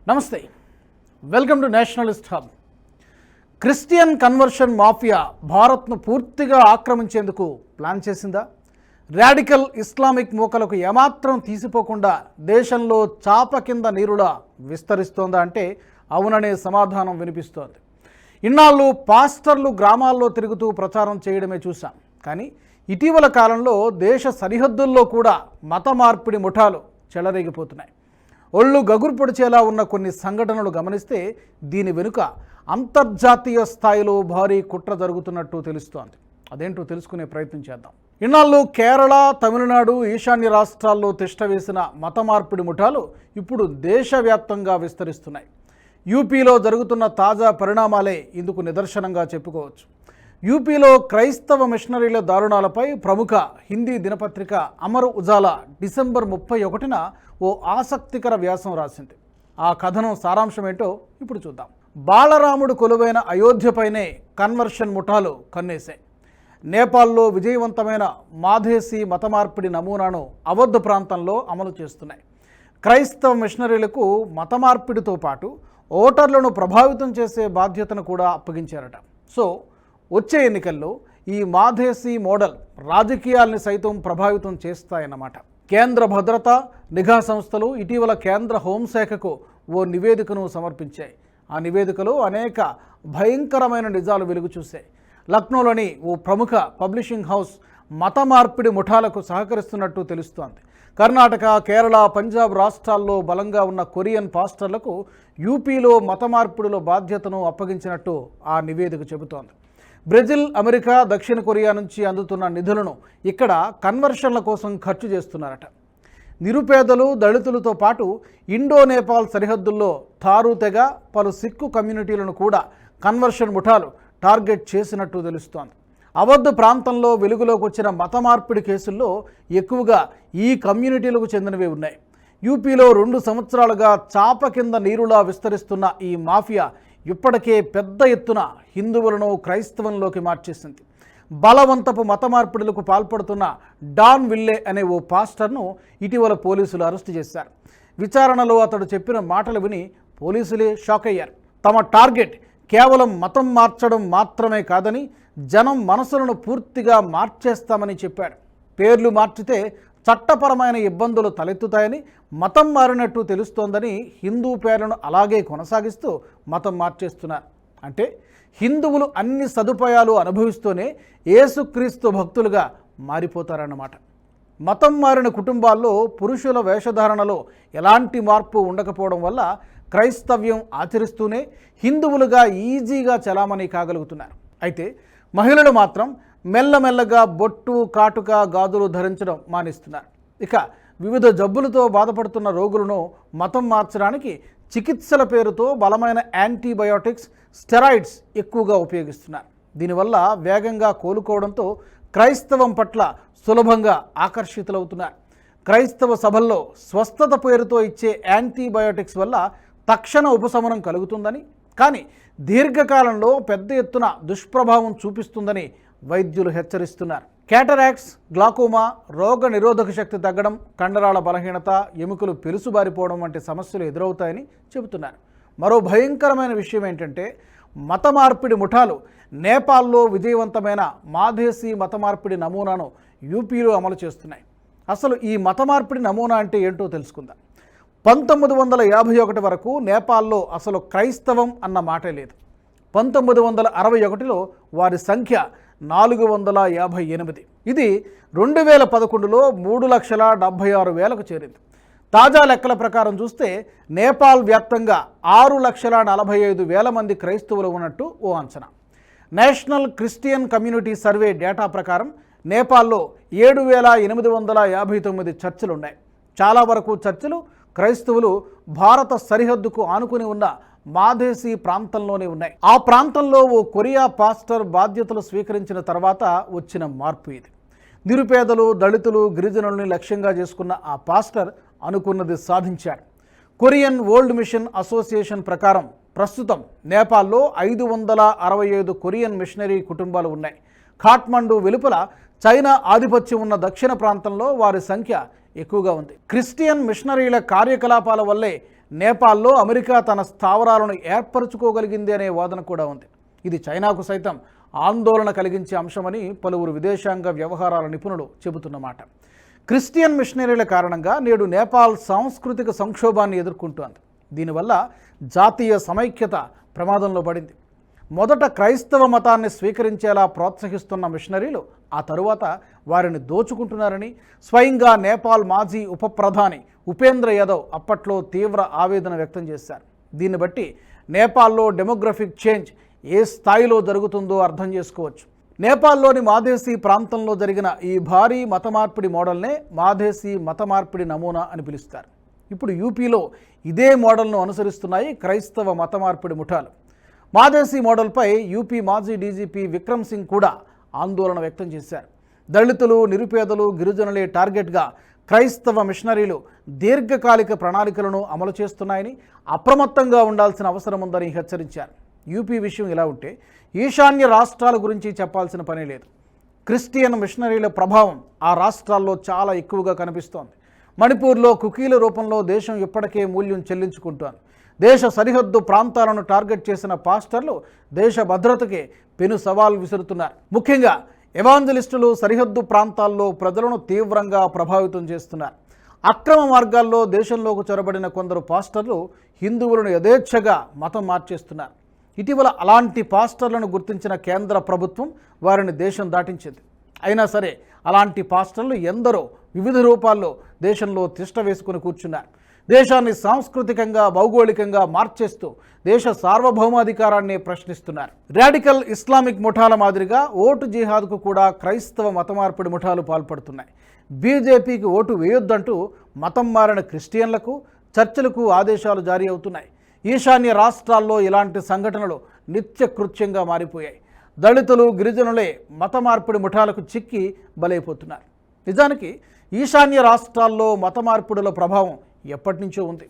నమస్తే, welcome to Nationalist hub. Christian conversion mafia భారత్ను పూర్తిగా ఆక్రమించేందుకు ప్లాన్ చేసిందా? రాడికల్ ఇస్లామిక్ మూకలకు ఏమాత్రం తీసిపోకుండా దేశంలో చాప కింద నీరులా విస్తరిస్తోందా అంటే అవుననే సమాధానం వినిపిస్తోంది. ఇన్నాళ్ళు పాస్టర్లు గ్రామాల్లో తిరుగుతూ ప్రచారం చేయడమే చూసాం. కానీ ఇటీవల కాలంలో దేశ సరిహద్దుల్లో కూడా మత మార్పిడి ముఠాలు చెలరేగిపోతున్నాయి. ఒళ్ళు గగురు పొడిచేలా ఉన్న కొన్ని సంఘటనలు గమనిస్తే దీని వెనుక అంతర్జాతీయ స్థాయిలో భారీ కుట్ర జరుగుతున్నట్టు తెలుస్తోంది. అదేంటో తెలుసుకునే ప్రయత్నం చేద్దాం. ఇన్నాళ్ళు కేరళ, తమిళనాడు, ఈశాన్య రాష్ట్రాల్లో తిష్టవేసిన మత మార్పిడి ముఠాలు ఇప్పుడు దేశవ్యాప్తంగా విస్తరిస్తున్నాయి. యూపీలో జరుగుతున్న తాజా పరిణామాలే ఇందుకు నిదర్శనంగా చెప్పుకోవచ్చు. యూపీలో క్రైస్తవ మిషనరీల దారుణాలపై ప్రముఖ హిందీ దినపత్రిక అమర్ ఉజాలా డిసెంబర్ 31న ఓ ఆసక్తికర వ్యాసం రాసింది. ఆ కథనం సారాంశం ఏంటో ఇప్పుడు చూద్దాం. బాలరాముడు కొలువైన అయోధ్యపైనే కన్వర్షన్ ముఠాలు కన్నేశాయి. నేపాల్లో విజయవంతమైన మాధేసి మత మార్పిడి నమూనాను అవధ్ ప్రాంతంలో అమలు చేస్తున్నాయి. క్రైస్తవ మిషనరీలకు మత మార్పిడితో పాటు ఓటర్లను ప్రభావితం చేసే బాధ్యతను కూడా అప్పగించారట. సో వచ్చే ఎన్నికల్లో ఈ మాధేసి మోడల్ రాజకీయాల్ని సైతం ప్రభావితం చేస్తాయన్నమాట. కేంద్ర భద్రతా నిఘా సంస్థలు ఇటీవల కేంద్ర హోంశాఖకు ఓ నివేదికను సమర్పించాయి. ఆ నివేదికలో అనేక భయంకరమైన నిజాలు వెలుగు చూశాయి. లక్నోలోని ఓ ప్రముఖ పబ్లిషింగ్ హౌస్ మత మార్పిడి ముఠాలకు సహకరిస్తున్నట్టు తెలుస్తోంది. కర్ణాటక, కేరళ, పంజాబ్ రాష్ట్రాల్లో బలంగా ఉన్న కొరియన్ పాస్టర్లకు యూపీలో మత మార్పిడిలో బాధ్యతను అప్పగించినట్టు ఆ నివేదిక చెబుతోంది. బ్రెజిల్, అమెరికా, దక్షిణ కొరియా నుంచి అందుతున్న నిధులను ఇక్కడ కన్వర్షన్ల కోసం ఖర్చు చేస్తున్నారట. నిరుపేదలు, దళితులతో పాటు ఇండో నేపాల్ సరిహద్దుల్లో థారు తెగ, పలు సిక్కు కమ్యూనిటీలను కూడా కన్వర్షన్ ముఠాలు టార్గెట్ చేసినట్టు తెలుస్తోంది. అవధ్ ప్రాంతంలో వెలుగులోకి వచ్చిన మత మార్పిడి కేసుల్లో ఎక్కువగా ఈ కమ్యూనిటీలకు చెందినవే ఉన్నాయి. యూపీలో 2 సంవత్సరాలుగా చాప కింద నీరులా విస్తరిస్తున్న ఈ మాఫియా ఇప్పటికే పెద్ద ఎత్తున హిందువులను క్రైస్తవంలోకి మార్చేసింది. బలవంతపు మత మార్పిడులకు పాల్పడుతున్న డాన్ విల్లే అనే ఓ పాస్టర్ను ఇటీవల పోలీసులు అరెస్టు చేశారు. విచారణలో అతడు చెప్పిన మాటలు విని పోలీసులే షాక్ అయ్యారు. తమ టార్గెట్ కేవలం మతం మార్చడం మాత్రమే కాదని, జనం మనసులను పూర్తిగా మార్చేస్తామని చెప్పాడు. పేర్లు మార్చితే చట్టపరమైన ఇబ్బందులు తలెత్తుతాయని, మతం మారినట్టు తెలుస్తోందని హిందూ పేర్లను అలాగే కొనసాగిస్తూ మతం మార్చేస్తున్నారు. అంటే హిందువులు అన్ని సదుపాయాలు అనుభవిస్తూనే యేసుక్రీస్తు భక్తులుగా మారిపోతారన్నమాట. మతం మారిన కుటుంబాల్లో పురుషుల వేషధారణలో ఎలాంటి మార్పు ఉండకపోవడం వల్ల క్రైస్తవ్యం ఆచరిస్తూనే హిందువులుగా ఈజీగా చలామణి కాగలుగుతున్నారు. అయితే మహిళలు మాత్రం మెల్లమెల్లగా బొట్టు, కాటుక, గాజులు ధరించడం మానేస్తున్నారు. ఇక వివిధ జబ్బులతో బాధపడుతున్న రోగులను మతం మార్చడానికి చికిత్సల పేరుతో బలమైన యాంటీబయోటిక్స్, స్టెరాయిడ్స్ ఎక్కువగా ఉపయోగిస్తున్నారు. దీనివల్ల వేగంగా కోలుకోవడంతో క్రైస్తవం పట్ల సులభంగా ఆకర్షితులవుతున్నారు. క్రైస్తవ సభల్లో స్వస్థత పేరుతో ఇచ్చే యాంటీబయోటిక్స్ వల్ల తక్షణ ఉపశమనం కలుగుతుందని, కానీ దీర్ఘకాలంలో పెద్ద ఎత్తున దుష్ప్రభావం చూపిస్తుందని వైద్యులు హెచ్చరిస్తున్నారు. క్యాటరాక్ట్స్, గ్లాకోమా, రోగ నిరోధక శక్తి తగ్గడం, కండరాల బలహీనత, ఎముకలు పెలుసుబారిపోవడం వంటి సమస్యలు ఎదురవుతాయని చెబుతున్నారు. మరో భయంకరమైన విషయం ఏంటంటే మత మార్పిడి ముఠాలు నేపాల్లో విజయవంతమైన మాధేసి మత మార్పిడి నమూనాను యూపీలో అమలు చేస్తున్నాయి. అసలు ఈ మత మార్పిడి నమూనా అంటే ఏంటో తెలుసుకుందాం. 1951 వరకు నేపాల్లో అసలు క్రైస్తవం అన్న మాటే లేదు. 1961లో వారి సంఖ్య 458. ఇది 2011లో 3,76,000కు చేరింది. తాజా లెక్కల ప్రకారం చూస్తే నేపాల్ వ్యాప్తంగా 6,45,000 మంది క్రైస్తవులు ఉన్నట్టు ఓ అంచనా. National Christian community survey data ప్రకారం నేపాల్లో 7,859 చర్చిలున్నాయి. చాలా వరకు చర్చిలు క్రైస్తవులు భారత సరిహద్దుకు ఆనుకుని ఉన్న మాధేసి ప్రాంతంలోనే ఉన్నాయి. ఆ ప్రాంతంలో ఓ కొరియా పాస్టర్ బాధ్యతలు స్వీకరించిన తర్వాత వచ్చిన మార్పు ఇది. నిరుపేదలు, దళితులు, గిరిజనుల్ని లక్ష్యంగా చేసుకున్న ఆ పాస్టర్ అనుకున్నది సాధించాడు. కొరియన్ వరల్డ్ మిషన్ అసోసియేషన్ ప్రకారం ప్రస్తుతం నేపాల్లో 565 కొరియన్ మిషనరీ కుటుంబాలు ఉన్నాయి. ఖాట్మండు వెలుపల చైనా ఆధిపత్యం ఉన్న దక్షిణ ప్రాంతంలో వారి సంఖ్య ఎక్కువగా ఉంది. క్రిస్టియన్ మిషనరీల కార్యకలాపాల వల్లే నేపాల్లో అమెరికా తన స్థావరాలను ఏర్పరచుకోగలిగింది అనే వాదన కూడా ఉంది. ఇది చైనాకు సైతం ఆందోళన కలిగించే అంశమని పలువురు విదేశాంగ వ్యవహారాల నిపుణులు చెబుతున్నమాట. క్రిస్టియన్ మిషనరీల కారణంగా నేడు నేపాల్ సాంస్కృతిక సంక్షోభాన్ని ఎదుర్కొంటోంది. దీనివల్ల జాతీయ సమైక్యత ప్రమాదంలో పడింది. మొదట క్రైస్తవ మతాన్ని స్వీకరించేలా ప్రోత్సహిస్తున్న మిషనరీలు ఆ తరువాత వారిని దోచుకుంటున్నారని స్వయంగా నేపాల్ మాజీ ఉప ప్రధాని ఉపేంద్ర యాదవ్ అప్పట్లో తీవ్ర ఆవేదన వ్యక్తం చేశారు. దీన్ని బట్టి నేపాల్లో డెమోగ్రఫిక్ చేంజ్ ఏ స్థాయిలో జరుగుతుందో అర్థం చేసుకోవచ్చు. నేపాల్లోని మాదేశీ ప్రాంతంలో జరిగిన ఈ భారీ మత మార్పిడి మోడల్నే మాదేశీ మత మార్పిడి నమూనా అని పిలుస్తారు. ఇప్పుడు యూపీలో ఇదే మోడల్ను అనుసరిస్తున్నాయి క్రైస్తవ మత మార్పిడి ముఠాలు. మాదేశీ మోడల్పై యూపీ మాజీ డీజీపీ విక్రమ్ సింగ్ కూడా ఆందోళన వ్యక్తం చేశారు. దళితులు, నిరుపేదలు, గిరిజనులే టార్గెట్గా క్రైస్తవ మిషనరీలు దీర్ఘకాలిక ప్రణాళికలను అమలు చేస్తున్నాయని, అప్రమత్తంగా ఉండాల్సిన అవసరం ఉందని హెచ్చరించారు. యూపీ విషయం ఇలా ఉంటే ఈశాన్య రాష్ట్రాల గురించి చెప్పాల్సిన పని లేదు. క్రిస్టియన్ మిషనరీల ప్రభావం ఆ రాష్ట్రాల్లో చాలా ఎక్కువగా కనిపిస్తోంది. మణిపూర్లో కుకీల రూపంలో దేశం ఇప్పటికే మూల్యం చెల్లించుకుంటోంది. దేశ సరిహద్దు ప్రాంతాలను టార్గెట్ చేసిన పాస్టర్లు దేశ భద్రతకే పెను సవాల్ విసురుతున్నారు. ముఖ్యంగా ఎవాంజలిస్టులు సరిహద్దు ప్రాంతాల్లో ప్రజలను తీవ్రంగా ప్రభావితం చేస్తున్నారు. అక్రమ మార్గాల్లో దేశంలోకి చొరబడిన కొందరు పాస్టర్లు హిందువులను యథేచ్ఛగా మతం మార్చేస్తున్నారు. ఇటీవల అలాంటి పాస్టర్లను గుర్తించిన కేంద్ర ప్రభుత్వం వారిని దేశం దాటించింది. అయినా సరే అలాంటి పాస్టర్లు ఎందరో వివిధ రూపాల్లో దేశంలో తిష్ట వేసుకుని కూర్చున్నారు. దేశాన్ని సాంస్కృతికంగా, భౌగోళికంగా మార్చేస్తూ దేశ సార్వభౌమాధికారాన్ని ప్రశ్నిస్తున్నారు. రాడికల్ ఇస్లామిక్ ముఠాల మాదిరిగా ఓటు జిహాద్కు కూడా క్రైస్తవ మత మార్పిడి ముఠాలు పాల్పడుతున్నాయి. బీజేపీకి ఓటు వేయొద్దంటూ మతం మారిన క్రిస్టియన్లకు, చర్చలకు ఆదేశాలు జారీ అవుతున్నాయి. ఈశాన్య రాష్ట్రాల్లో ఇలాంటి సంఘటనలు నిత్యకృత్యంగా మారిపోయాయి. దళితులు, గిరిజనులే మత మార్పిడి ముఠాలకు చిక్కి బలైపోతున్నారు. నిజానికి ఈశాన్య రాష్ట్రాల్లో మత మార్పిడుల ప్రభావం ఎప్పటి నుంచో ఉంది.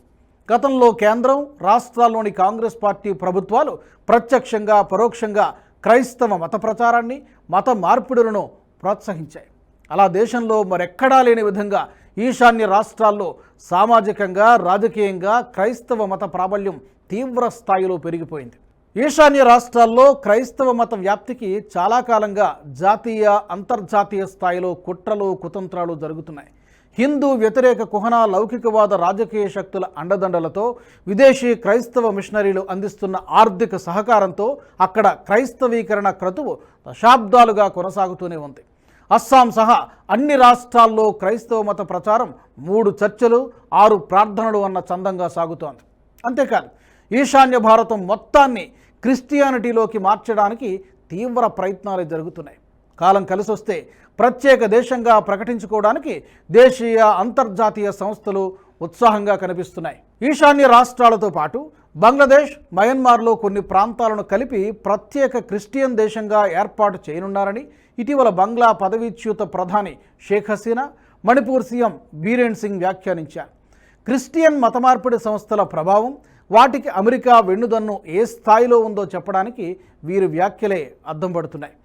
గతంలో కేంద్రం, రాష్ట్రాల్లోని కాంగ్రెస్ పార్టీ ప్రభుత్వాలు ప్రత్యక్షంగా, పరోక్షంగా క్రైస్తవ మత ప్రచారాన్ని, మత మార్పిడులను ప్రోత్సహించాయి. అలా దేశంలో మరెక్కడా లేని విధంగా ఈశాన్య రాష్ట్రాల్లో సామాజికంగా, రాజకీయంగా క్రైస్తవ మత ప్రాబల్యం తీవ్ర స్థాయిలో పెరిగిపోయింది. ఈశాన్య రాష్ట్రాల్లో క్రైస్తవ మత వ్యాప్తికి చాలా కాలంగా జాతీయ, అంతర్జాతీయ స్థాయిలో కుట్రలు, కుతంత్రాలు జరుగుతున్నాయి. హిందూ వ్యతిరేక కుహనా లౌకికవాద రాజకీయ శక్తుల అండదండలతో, విదేశీ క్రైస్తవ మిషనరీలు అందిస్తున్న ఆర్థిక సహకారంతో అక్కడ క్రైస్తవీకరణ క్రతువు దశాబ్దాలుగా కొనసాగుతూనే ఉంది. అస్సాం సహా అన్ని రాష్ట్రాల్లో క్రైస్తవ మత ప్రచారం 3 చర్చలు, 6 ప్రార్థనలు అన్న చందంగా సాగుతోంది. అంతేకాదు ఈశాన్య భారతం మొత్తాన్ని క్రిస్టియానిటీలోకి మార్చడానికి తీవ్ర ప్రయత్నాలు జరుగుతున్నాయి. కాలం కలిసొస్తే ప్రత్యేక దేశంగా ప్రకటించుకోవడానికి దేశీయ, అంతర్జాతీయ సంస్థలు ఉత్సాహంగా కనిపిస్తున్నాయి. ఈశాన్య రాష్ట్రాలతో పాటు బంగ్లాదేశ్, మయన్మార్లో కొన్ని ప్రాంతాలను కలిపి ప్రత్యేక క్రిస్టియన్ దేశంగా ఏర్పాటు చేయనున్నారని ఇటీవల బంగ్లా పదవీచ్యుత ప్రధాని షేక్ హసీనా, మణిపూర్ సీఎం బీరేన్ సింగ్ వ్యాఖ్యానించారు. క్రిస్టియన్ మత మార్పిడి సంస్థల ప్రభావం, వాటికి అమెరికా వెన్నుదన్ను ఏ స్థాయిలో ఉందో చెప్పడానికి వీరి వ్యాఖ్యలే అద్దం పడుతున్నాయి.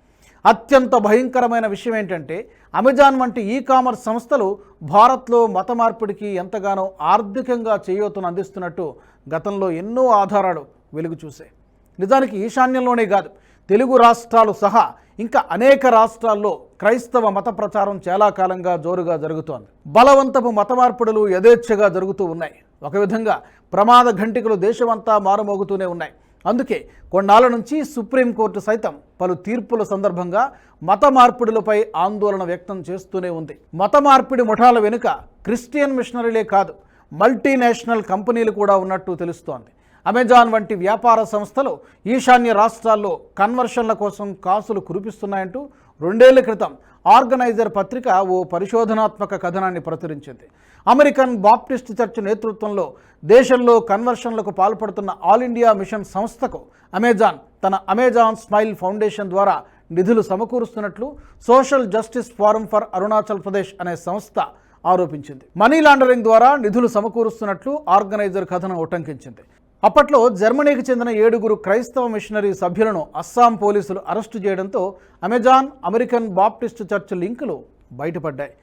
అత్యంత భయంకరమైన విషయం ఏంటంటే అమెజాన్ వంటి ఈ-కామర్స్ సంస్థలు భారత్లో మత మార్పిడికి ఎంతగానో ఆర్థికంగా చేయూతను అందిస్తున్నట్టు గతంలో ఎన్నో ఆధారాలు వెలుగు చూశాయి. నిజానికి ఈశాన్యంలోనే కాదు, తెలుగు రాష్ట్రాలు సహా ఇంకా అనేక రాష్ట్రాల్లో క్రైస్తవ మత ప్రచారం చాలా కాలంగా జోరుగా జరుగుతోంది. బలవంతపు మత మార్పిడులు యథేచ్ఛగా జరుగుతూ ఉన్నాయి. ఒక విధంగా ప్రమాద ఘంటికలు దేశమంతా మారుమోగుతూనే ఉన్నాయి. అందుకే కొన్నాళ్ల నుంచి సుప్రీంకోర్టు సైతం పలు తీర్పుల సందర్భంగా మత మార్పిడులపై ఆందోళన వ్యక్తం చేస్తూనే ఉంది. మత మార్పిడి ముఠాల వెనుక క్రిస్టియన్ మిషనరీలే కాదు, మల్టీనేషనల్ కంపెనీలు కూడా ఉన్నట్టు తెలుస్తోంది. అమెజాన్ వంటి వ్యాపార సంస్థలు ఈశాన్య రాష్ట్రాల్లో కన్వర్షన్ల కోసం కాసులు కురిపిస్తున్నాయంటూ 2 ఏళ్ల క్రితం ఆర్గనైజర్ పత్రిక ఓ పరిశోధనాత్మక కథనాన్ని ప్రచురించింది. అమెరికన్ బాప్టిస్ట్ చర్చ్ నేతృత్వంలో దేశంలో కన్వర్షన్లకు పాల్పడుతున్న ఆల్ ఇండియా మిషన్ సంస్థకు అమెజాన్ తన అమెజాన్ స్మైల్ ఫౌండేషన్ ద్వారా నిధులు సమకూరుస్తున్నట్లు Social Justice Forum for Arunachal Pradesh అనే సంస్థ ఆరోపించింది. మనీ లాండరింగ్ ద్వారా నిధులు సమకూరుస్తున్నట్లు ఆర్గనైజర్ కథనం ఉటంకించింది. అప్పట్లో జర్మనీకి చెందిన 7 క్రైస్తవ మిషనరీ సభ్యులను అస్సాం పోలీసులు అరెస్టు చేయడంతో అమెజాన్, అమెరికన్ బాప్టిస్ట్ చర్చ్ లింకులు బయటపడ్డాయి.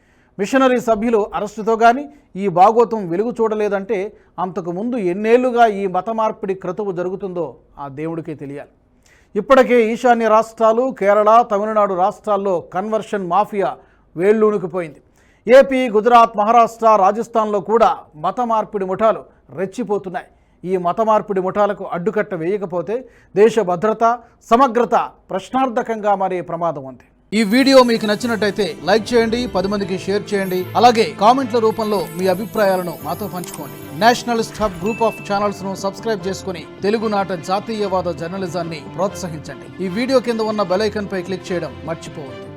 మిషనరీ సభ్యులు అరెస్టుతో కానీ ఈ భాగోతం వెలుగు చూడలేదంటే అంతకుముందు ఎన్నేళ్లుగా ఈ మత మార్పిడి క్రతువు జరుగుతుందో ఆ దేవుడికే తెలియాలి. ఇప్పటికే ఈశాన్య రాష్ట్రాలు, కేరళ, తమిళనాడు రాష్ట్రాల్లో కన్వర్షన్ మాఫియా వేళ్లూనుకుపోయింది. ఏపీ, గుజరాత్, మహారాష్ట్ర, రాజస్థాన్లో కూడా మత మార్పిడి ముఠాలు రెచ్చిపోతున్నాయి. ఈ మత మార్పిడి ముఠాలకు అడ్డుకట్ట వేయకపోతే దేశ భద్రత, సమగ్రత ప్రశ్నార్థకంగా మారే ప్రమాదం ఉంది. ఈ వీడియో మీకు నచ్చినట్టయితే లైక్ చేయండి, 10 మందికి షేర్ చేయండి. అలాగే కామెంట్ల రూపంలో మీ అభిప్రాయాలను మాతో పంచుకోండి. Nationalist hub group of channels ను సబ్స్క్రైబ్ చేసుకుని తెలుగునాట జాతీయవాద జర్నలిజాన్ని ప్రోత్సహించండి. ఈ వీడియో కింద ఉన్న బెల్ ఐకాన్ పై క్లిక్ చేయడం మర్చిపోవద్దు.